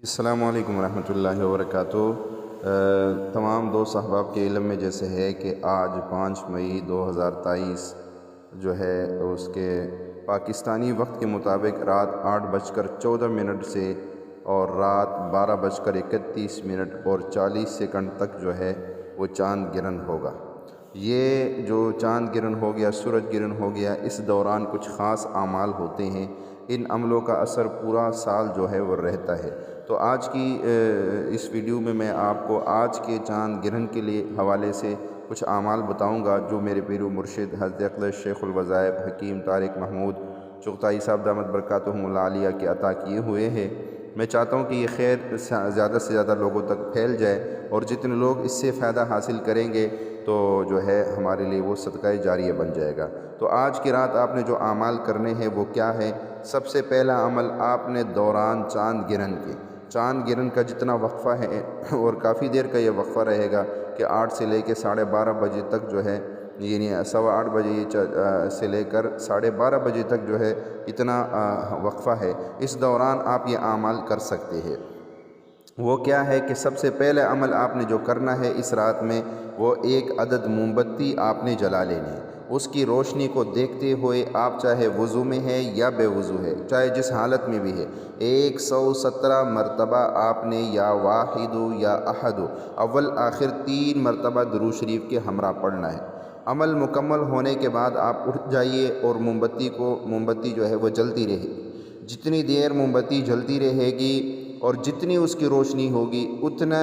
السلام علیکم ورحمۃ اللہ وبرکاتہ۔ تمام دوست احباب کے علم میں جیسے ہے کہ آج 5 مئی 2023 جو ہے اس کے پاکستانی وقت کے مطابق رات 8:14 سے اور رات 12:31 اور 40 سیکنڈ تک جو ہے وہ چاند گرہن ہوگا۔ یہ جو چاند گرہن ہو گیا، سورج گرہن ہو گیا، اس دوران کچھ خاص اعمال ہوتے ہیں۔ ان عملوں کا اثر پورا سال جو ہے وہ رہتا ہے۔ تو آج کی اس ویڈیو میں آپ کو آج کے چاند گرہن کے لیے حوالے سے کچھ اعمال بتاؤں گا جو میرے پیر و مرشد حضرت اقدس شیخ الوظائف حکیم طارق محمود چغتائی صاحب دامت برکاتہم العالیہ کے عطا کیے ہوئے ہیں۔ میں چاہتا ہوں کہ یہ خیر زیادہ سے زیادہ لوگوں تک پھیل جائے، اور جتنے لوگ اس سے فائدہ حاصل کریں گے تو جو ہے ہمارے لیے وہ صدقہ جاریہ بن جائے گا۔ تو آج کی رات آپ نے جو اعمال کرنے ہیں وہ کیا ہے؟ سب سے پہلا عمل آپ نے دوران چاند گرہن کا جتنا وقفہ ہے، اور کافی دیر کا یہ وقفہ رہے گا کہ 8 سے لے کے 12:30 بجے تک جو ہے، یعنی 8:15 بجے سے لے کر 12:30 بجے تک جو ہے اتنا وقفہ ہے۔ اس دوران آپ یہ اعمال کر سکتے ہیں۔ وہ کیا ہے کہ سب سے پہلے عمل آپ نے جو کرنا ہے اس رات میں، وہ 1 عدد موم بتی آپ نے جلا لینی ہے۔ اس کی روشنی کو دیکھتے ہوئے آپ چاہے وضو میں ہے یا بے وضو ہے، چاہے جس حالت میں بھی ہے، 117 مرتبہ آپ نے یا واحد یا احد اول آخر 3 مرتبہ درود شریف کے ہمراہ پڑھنا ہے۔ عمل مکمل ہونے کے بعد آپ اٹھ جائیے اور موم بتی جو ہے وہ جلتی رہے گی۔ جتنی دیر موم بتی جلتی رہے گی اور جتنی اس کی روشنی ہوگی، اتنا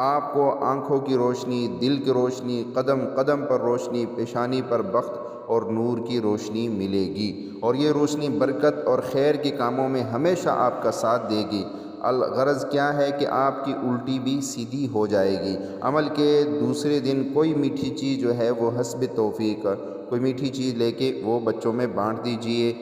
آپ کو آنکھوں کی روشنی، دل کی روشنی، قدم قدم پر روشنی، پیشانی پر بخت اور نور کی روشنی ملے گی، اور یہ روشنی برکت اور خیر کے کاموں میں ہمیشہ آپ کا ساتھ دے گی۔ الغرض کیا ہے کہ آپ کی الٹی بھی سیدھی ہو جائے گی۔ عمل کے دوسرے دن کوئی میٹھی چیز جو ہے وہ حسب توفیق، کوئی میٹھی چیز لے کے وہ بچوں میں بانٹ دیجئے،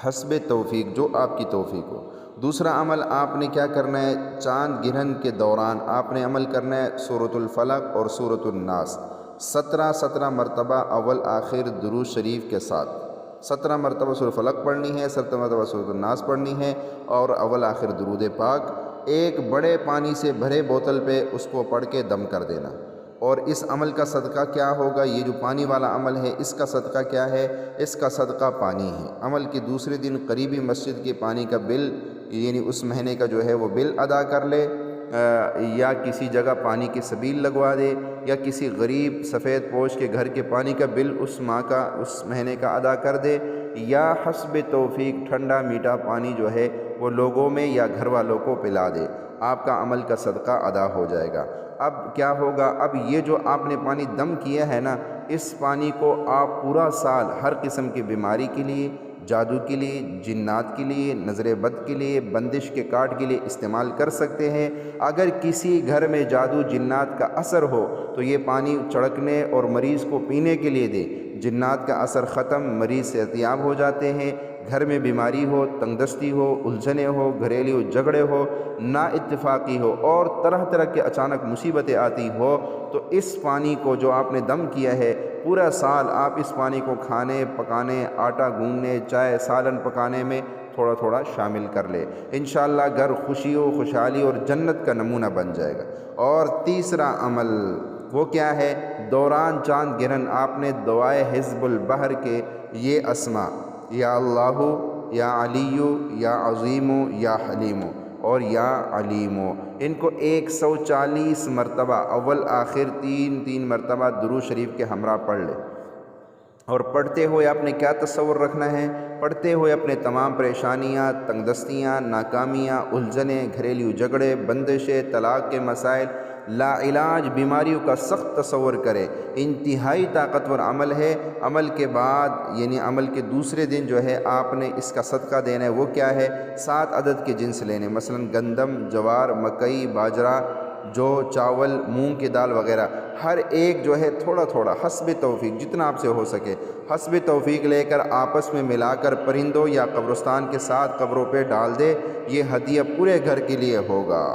حسب توفیق، جو آپ کی توفیق ہو۔ دوسرا عمل آپ نے کیا کرنا ہے؟ چاند گرہن کے دوران آپ نے عمل کرنا ہے سورۃ الفلق اور سورۃ الناس 17 مرتبہ اول آخر درود شریف کے ساتھ۔ 17 مرتبہ سورۃ الفلق پڑھنی ہے، 17 مرتبہ سورۃ الناس پڑھنی ہے، اور اول آخر درود پاک۔ ایک بڑے پانی سے بھرے بوتل پہ اس کو پڑھ کے دم کر دینا۔ اور اس عمل کا صدقہ کیا ہوگا؟ یہ جو پانی والا عمل ہے، اس کا صدقہ کیا ہے؟ اس کا صدقہ پانی ہے۔ عمل کے دوسرے دن قریبی مسجد کے پانی کا بل، یعنی اس مہینے کا جو ہے وہ بل ادا کر لے، یا کسی جگہ پانی کی سبیل لگوا دے، یا کسی غریب سفید پوش کے گھر کے پانی کا بل اس مہینے کا ادا کر دے، یا حسب توفیق ٹھنڈا میٹھا پانی جو ہے وہ لوگوں میں یا گھر والوں کو پلا دے۔ آپ کا عمل کا صدقہ ادا ہو جائے گا۔ اب کیا ہوگا؟ اب یہ جو آپ نے پانی دم کیا ہے نا، اس پانی کو آپ پورا سال ہر قسم کی بیماری کے لیے، جادو کے لیے، جنات کے لیے، نظر بد کے لیے، بندش کے کاٹ کے لیے استعمال کر سکتے ہیں۔ اگر کسی گھر میں جادو جنات کا اثر ہو تو یہ پانی چھڑکنے اور مریض کو پینے کے لیے دے۔ جنات کا اثر ختم، مریض صحتیاب ہو جاتے ہیں۔ گھر میں بیماری ہو، تنگ دستی ہو، الجھنیں ہو، گھریلو جھگڑے ہو، نا اتفاقی ہو، اور طرح طرح کے اچانک مصیبتیں آتی ہو، تو اس پانی کو جو آپ نے دم کیا ہے، پورا سال آپ اس پانی کو کھانے پکانے، آٹا گوندنے، چائے سالن پکانے میں تھوڑا تھوڑا شامل کر لے۔ انشاءاللہ گھر خوشی و خوشحالی اور جنت کا نمونہ بن جائے گا۔ اور تیسرا عمل وہ کیا ہے؟ دوران چاند گرہن آپ نے دعائے حزب البحر کے یہ اسما، یا اللہ، یا علی، یا عظیم، یا حلیم اور یا علیم، ان کو 140 مرتبہ اول آخر 3 مرتبہ درود شریف کے ہمراہ پڑھ لے۔ اور پڑھتے ہوئے آپ نے کیا تصور رکھنا ہے؟ پڑھتے ہوئے اپنے تمام پریشانیاں، تنگ دستیاں، ناکامیاں، الجھنیں، گھریلو جھگڑے، بندشیں، طلاق کے مسائل، لا علاج بیماریوں کا سخت تصور کرے۔ انتہائی طاقتور عمل ہے۔ عمل کے بعد، یعنی عمل کے دوسرے دن جو ہے آپ نے اس کا صدقہ دینا ہے۔ وہ کیا ہے؟ 7 عدد کے جنس لینے، مثلا گندم، جوار، مکئی، باجرہ، جو چاول، مونگ کی دال وغیرہ، ہر ایک جو ہے تھوڑا تھوڑا حسب توفیق، جتنا آپ سے ہو سکے حسب توفیق لے کر آپس میں ملا کر پرندوں یا قبرستان کے ساتھ قبروں پہ ڈال دے۔ یہ ہدیہ پورے گھر کے لیے ہوگا۔